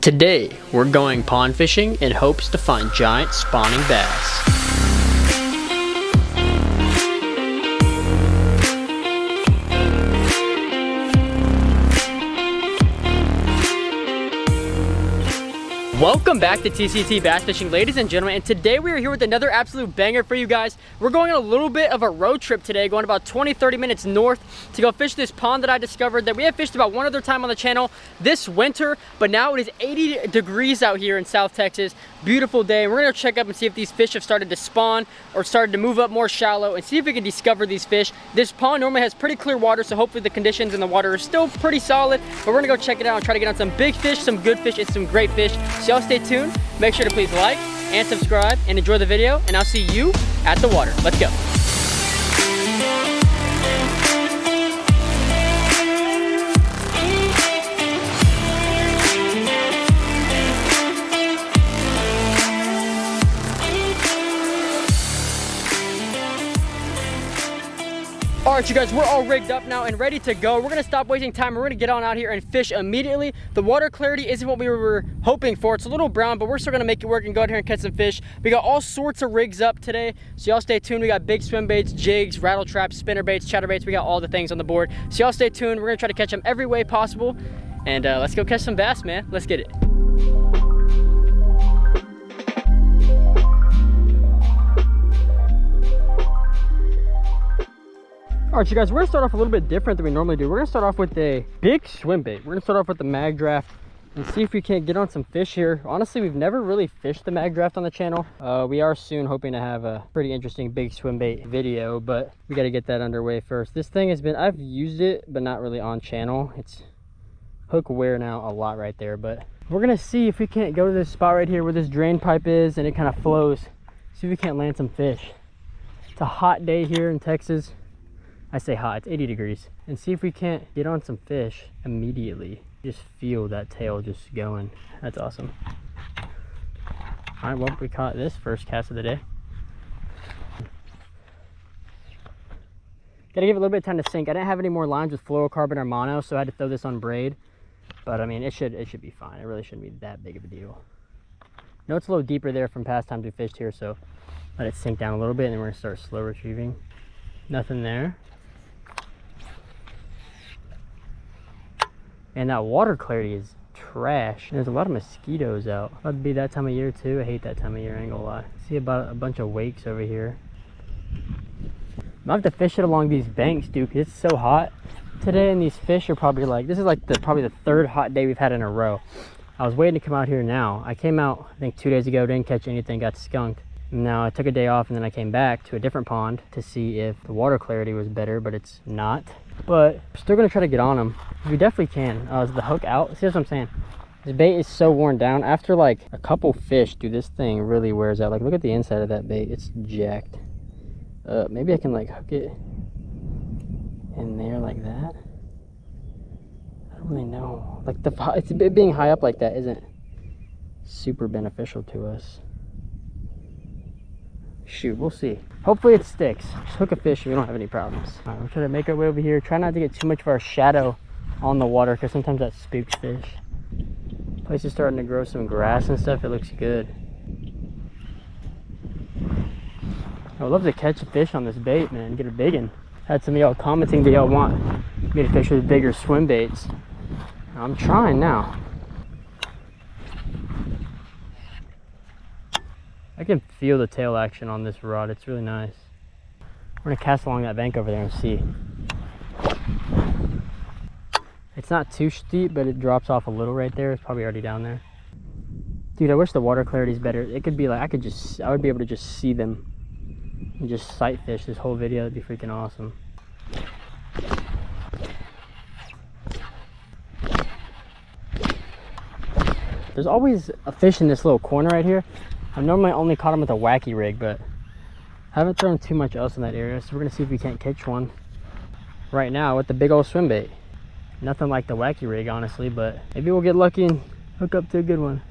Today, we're going pond fishing in hopes to find giant spawning bass. Welcome back to TCT Bass Fishing, ladies and gentlemen, and today we are here with another absolute banger for you guys. We're going on a little bit of a road trip today, going about 20-30 minutes north to go fish this pond that I discovered that we have fished about one other time on the channel this winter, but now it is 80 degrees out here in South Texas. Beautiful day, and we're gonna check up and see if these fish have started to spawn or started to move up more shallow and see if we can discover these fish. This pond normally has pretty clear water, so hopefully the conditions in the water are still pretty solid, but we're gonna go check it out and try to get on some big fish, some good fish, and some great fish. So y'all stay tuned. Make sure to please like and subscribe and enjoy the video, and I'll see you at the water. Let's go. All right, you guys, we're all rigged up now and ready to go. We're gonna stop wasting time. We're gonna get on out here and fish immediately. The water clarity isn't what we were hoping for. It's a little brown, but we're still gonna make it work and go out here and catch some fish. We got all sorts of rigs up today, so y'all stay tuned. We got big swim baits, jigs, rattle traps, spinner baits, chatter baits. We got all the things on the board. So y'all stay tuned. We're gonna try to catch them every way possible. And let's go catch some bass, man. Let's get it. All right, you guys, we're gonna start off a little bit different than we normally do. We're gonna start off with a big swim bait. We're gonna start off with the mag draft and see if we can't get on some fish here. Honestly, we've never really fished the mag draft on the channel. We are soon hoping to have a pretty interesting big swim bait video, but we gotta get that underway first. This thing has been, I've used it, but not really on channel. It's hook wearing out a lot right there, but we're gonna see if we can't go to this spot right here where this drain pipe is and it kind of flows. See if we can't land some fish. It's a hot day here in Texas. I say hot, it's 80 degrees. And see if we can't get on some fish immediately. Just feel that tail just going. That's awesome. All right, well, we caught this first cast of the day. Gotta give it a little bit of time to sink. I didn't have any more lines with fluorocarbon or mono, so I had to throw this on braid. But I mean, it should be fine. It really shouldn't be that big of a deal. No, it's a little deeper there from past times we fished here, so let it sink down a little bit, and then we're gonna start slow retrieving. Nothing there. And that water clarity is trash. There's a lot of mosquitoes out. About to be that time of year too. I hate that time of year, I ain't gonna lie. See about a bunch of wakes over here. I have to fish it along these banks, dude, because it's so hot today, and these fish are probably like, this is like probably the third hot day we've had in a row. I was waiting to come out here now. I came out, I think 2 days ago, didn't catch anything, got skunked. Now I took a day off and then I came back to a different pond to see if the water clarity was better, but it's not. But we're still gonna try to get on them. We definitely can. Is the hook out? See what I'm saying? This bait is so worn down. After like a couple fish, dude, this thing really wears out. Like, look at the inside of that bait. It's jacked. Maybe I can like hook it in there like that. I don't really know. Like it's being high up like that isn't super beneficial to us. Shoot, we'll see. Hopefully it sticks. Just hook a fish and we don't have any problems. All right, we're trying to make our way over here. Try not to get too much of our shadow on the water, because sometimes that spooks fish. Place is starting to grow some grass and stuff. It looks good. I would love to catch a fish on this bait, man. Get a big one. Had some of y'all commenting that y'all want me to fish with bigger swim baits. I'm trying now. I can feel the tail action on this rod. It's really nice. We're gonna cast along that bank over there and see. It's not too steep, but it drops off a little right there. It's probably already down there. Dude, I wish the water clarity is better. It could be like, I would be able to just see them and just sight fish this whole video. That'd be freaking awesome. There's always a fish in this little corner right here. I've normally only caught them with a wacky rig, but I haven't thrown too much else in that area, so we're gonna see if we can't catch one right now with the big old swim bait. Nothing like the wacky rig, honestly, but maybe we'll get lucky and hook up to a good one.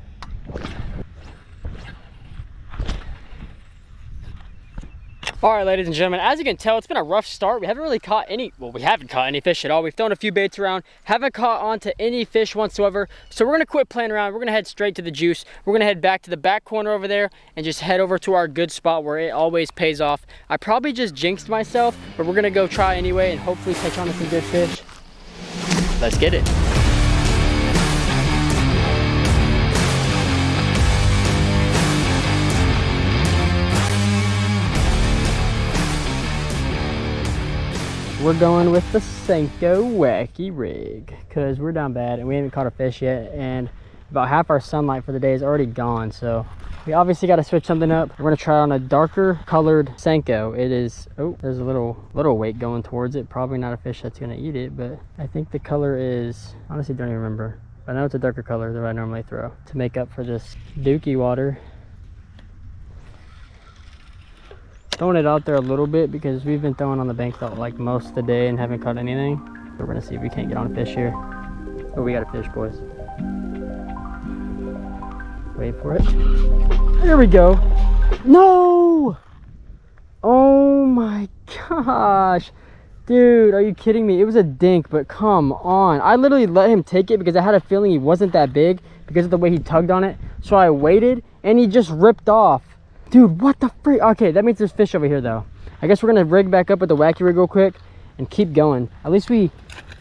All right, ladies and gentlemen, as you can tell, it's been a rough start. We haven't really caught any, well, we haven't caught any fish at all. We've thrown a few baits around, haven't caught onto any fish whatsoever. So we're gonna quit playing around. We're gonna head straight to the juice. We're gonna head back to the back corner over there and just head over to our good spot where it always pays off. I probably just jinxed myself, but we're gonna go try anyway and hopefully catch on to some good fish. Let's get it. We're going with the Senko wacky rig because we're down bad and we haven't caught a fish yet, and about half our sunlight for the day is already gone, so we obviously got to switch something up. We're going to try on a darker colored Senko. It is, oh, there's a little weight going towards it. Probably not a fish that's going to eat it, but I think the color is, honestly don't even remember. I know it's a darker color than I normally throw to make up for this dookie water. Throwing it out there a little bit because we've been throwing on the bank like most of the day and haven't caught anything. So we're gonna see if we can't get on a fish here. Oh, we got a fish, boys. Wait for it. There we go. No! Oh my gosh. Dude, are you kidding me? It was a dink, but come on. I literally let him take it because I had a feeling he wasn't that big because of the way he tugged on it. So I waited and he just ripped off. Dude, what the freak? Okay, that means there's fish over here though. I guess we're gonna rig back up with the wacky rig real quick and keep going. At least we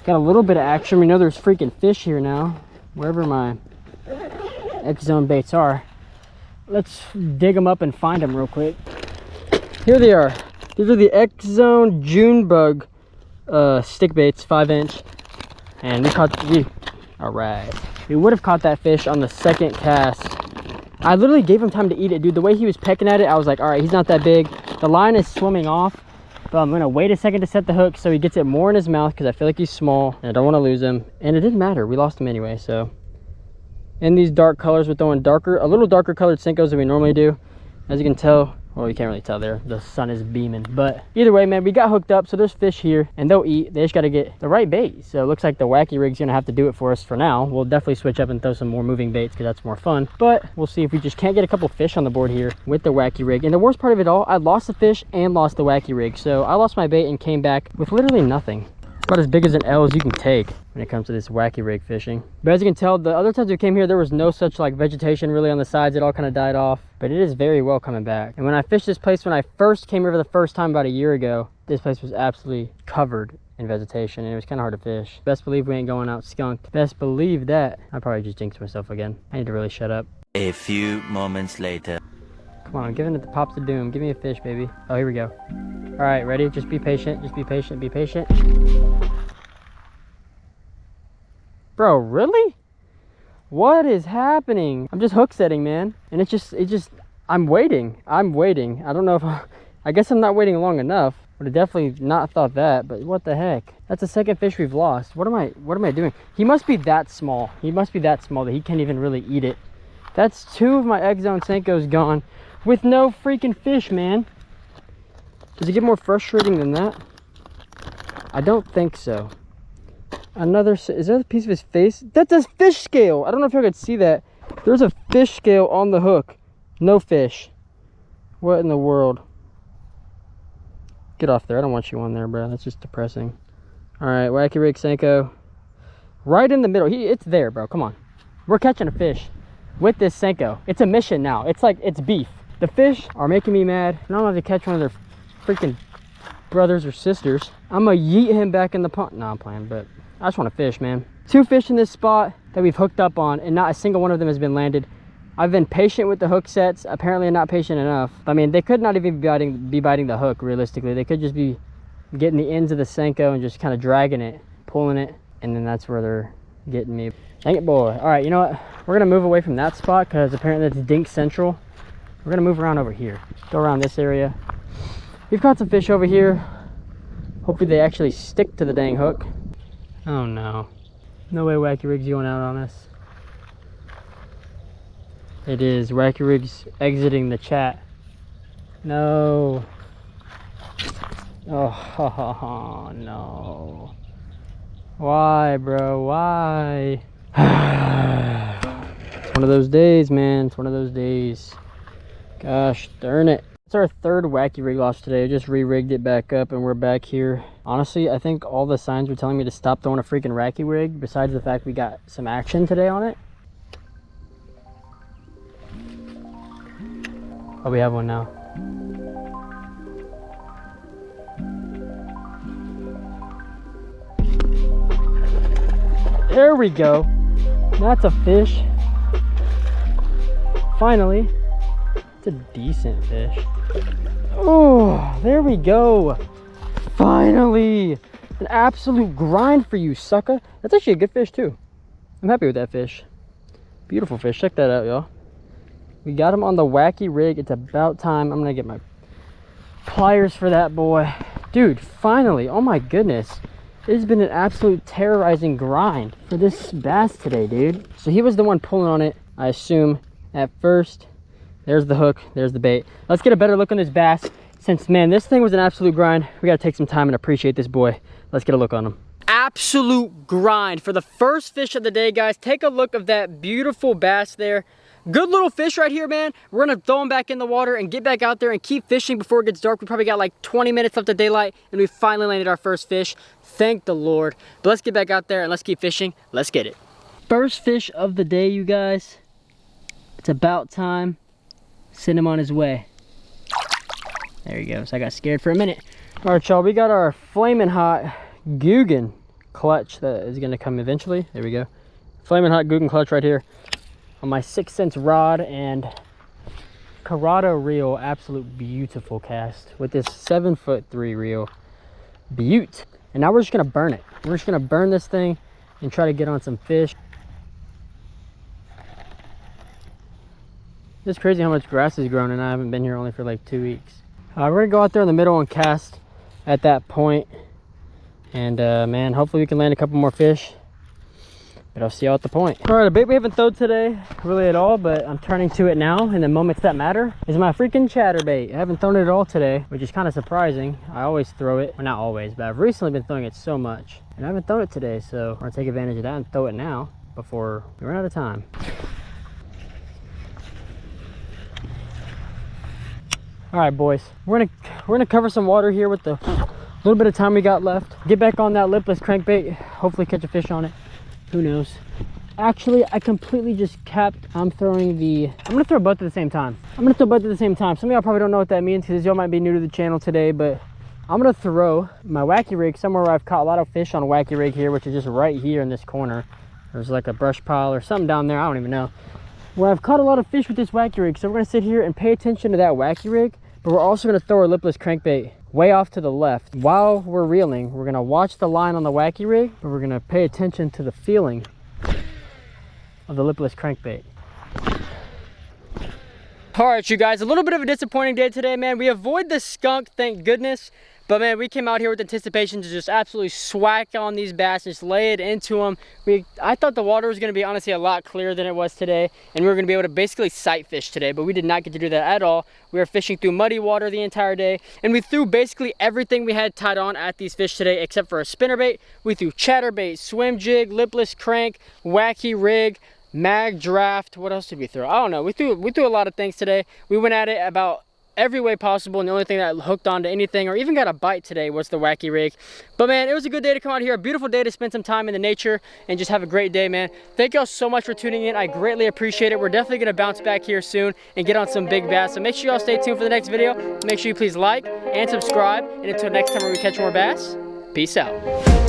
got a little bit of action. We know there's freaking fish here now, wherever my X-Zone baits are. Let's dig them up and find them real quick. Here they are. These are the X-Zone June bug stick baits, 5-inch. And all right. We would have caught that fish on the second cast. I literally gave him time to eat it, dude. The way he was pecking at it, I was like, all right, he's not that big. The line is swimming off, but I'm gonna wait a second to set the hook so he gets it more in his mouth because I feel like he's small and I don't want to lose him. And it didn't matter, we lost him anyway. So in these dark colors, we're throwing a little darker colored Senkos than we normally do. As you can tell, well, you can't really tell there, the sun is beaming, but either way, man, we got hooked up, so there's fish here and they'll eat. They just got to get the right bait. So it looks like the wacky rig's gonna have to do it for us for now. We'll definitely switch up and throw some more moving baits because that's more fun, but we'll see if we just can't get a couple fish on the board here with the wacky rig. And the worst part of it all, I lost the fish and lost the wacky rig, so I lost my bait and came back with literally nothing. About as big as an L as you can take when it comes to this wacky rig fishing. But as you can tell, the other times we came here, there was no such like vegetation really on the sides. It all kind of died off, but it is very well coming back. And when I fished this place, when I first came here the first time about a year ago, this place was absolutely covered in vegetation and it was kind of hard to fish. Best believe we ain't going out skunked. Best believe that. I probably just jinxed myself again. I need to really shut up. A few moments later. Come on, I'm giving it the pops of doom. Give me a fish, baby. Oh, here we go. All right, ready? Just be patient. Just be patient. Be patient. Bro, really? What is happening? I'm just hook setting, man. And it just, I'm waiting. I don't know if, I guess I'm not waiting long enough. Would have definitely not thought that, but what the heck? That's the second fish we've lost. What am I doing? He must be that small. He must be that small that he can't even really eat it. That's 2 of my X-Zone Senkos gone with no freaking fish, man. Does it get more frustrating than that? I don't think so. Is there a piece of his face? That's a fish scale. I don't know if y'all could see that. There's a fish scale on the hook. No fish. What in the world? Get off there. I don't want you on there, bro. That's just depressing. All right, wacky rig Senko. Right in the middle. It's there, bro. Come on. We're catching a fish with this Senko. It's a mission now. It's like, it's beef. The fish are making me mad. I don't have to catch one of their freaking brothers or sisters. I'm gonna yeet him back in the pond. No, I'm playing, but I just want to fish, man. 2 fish in this spot that we've hooked up on and not a single one of them has been landed. I've been patient with the hook sets. Apparently I'm not patient enough. I mean, they could not even be biting the hook realistically. They could just be getting the ends of the Senko and just kind of dragging it, pulling it, and then that's where they're getting me. Dang it, boy. All right, you know what? We're gonna move away from that spot because apparently it's dink central. We're gonna move around over here. Go around this area. We've caught some fish over here. Hopefully they actually stick to the dang hook. Oh no. No way wacky rig's going out on us. It is. Wacky rig's exiting the chat. No. Oh, no. Why, bro? Why? It's one of those days, man. It's one of those days. Gosh darn it. It's our third wacky rig loss today. I just re-rigged it back up and we're back here. Honestly, I think all the signs were telling me to stop throwing a freaking wacky rig, besides the fact we got some action today on it. Oh, we have one now. There we go. That's a fish. Finally. It's a decent fish. Oh, there we go. Finally. An absolute grind for you, sucker. That's actually a good fish too. I'm happy with that fish. Beautiful fish. Check that out, y'all. We got him on the wacky rig. It's about time. I'm gonna get my pliers for that boy. Dude, finally. Oh my goodness. It has been an absolute terrorizing grind for this bass today, dude. So he was the one pulling on it, I assume, at first. There's the hook, there's the bait. Let's get a better look on this bass. Since, man, this thing was an absolute grind, we gotta take some time and appreciate this boy. Let's get a look on him. Absolute grind for the first fish of the day, guys. Take a look of that beautiful bass there. Good little fish right here, man. We're gonna throw him back in the water and get back out there and keep fishing before it gets dark. We probably got like 20 minutes left of daylight and we finally landed our first fish. Thank the Lord. But let's get back out there and let's keep fishing. Let's get it. First fish of the day, you guys. It's about time. Send him on his way. There he goes. I got scared for a minute. All right, y'all, we got our flaming hot Guggen clutch that is gonna come eventually. There we go. Flaming hot Guggen clutch right here on my 6 cents rod and Corrado reel. Absolute beautiful cast with this 7'3" reel. Beaut. And now we're just gonna burn it. We're just gonna burn this thing and try to get on some fish. It's crazy how much grass has grown and I haven't been here only for like 2 weeks. We're gonna go out there in the middle and cast at that point. And man, hopefully we can land a couple more fish. But I'll see y'all at the point. All right, a bait we haven't thrown today really at all, but I'm turning to it now in the moments that matter, is my freaking chatterbait. I haven't thrown it at all today, which is kind of surprising. I always throw it, well, not always, but I've recently been throwing it so much. And I haven't thrown it today, so we're gonna take advantage of that and throw it now before we run out of time. All right, boys, we're gonna cover some water here with the little bit of time we got left. Get back on that lipless crankbait, hopefully catch a fish on it. Who knows? Actually, I completely just capped. I'm gonna throw both at the same time. Some of y'all probably don't know what that means because y'all might be new to the channel today, but I'm gonna throw my wacky rig somewhere where I've caught a lot of fish on a wacky rig here, which is just right here in this corner. There's like a brush pile or something down there, I don't even know, where I've caught a lot of fish with this wacky rig. So we're gonna sit here and pay attention to that wacky rig, but we're also gonna throw our lipless crankbait way off to the left. While we're reeling, we're gonna watch the line on the wacky rig, but we're gonna pay attention to the feeling of the lipless crankbait. All right, you guys, a little bit of a disappointing day today, man. We avoid the skunk, thank goodness. But man, we came out here with anticipation to just absolutely swack on these bass, just lay it into them. I thought the water was gonna be honestly a lot clearer than it was today, and we were gonna be able to basically sight fish today, but we did not get to do that at all. We were fishing through muddy water the entire day, and we threw basically everything we had tied on at these fish today, except for a spinnerbait. We threw chatterbait, swim jig, lipless crank, wacky rig, mag draft. What else did we throw? I don't know. We threw a lot of things today. We went at it about every way possible, and the only thing that hooked onto anything or even got a bite today was the wacky rig. But man, it was a good day to come out here, a beautiful day to spend some time in the nature and just have a great day, man. Thank y'all so much for tuning in. I greatly appreciate it. We're definitely gonna bounce back here soon and get on some big bass, so make sure y'all stay tuned for the next video. Make sure you please like and subscribe, and until next time when we catch more bass, peace out.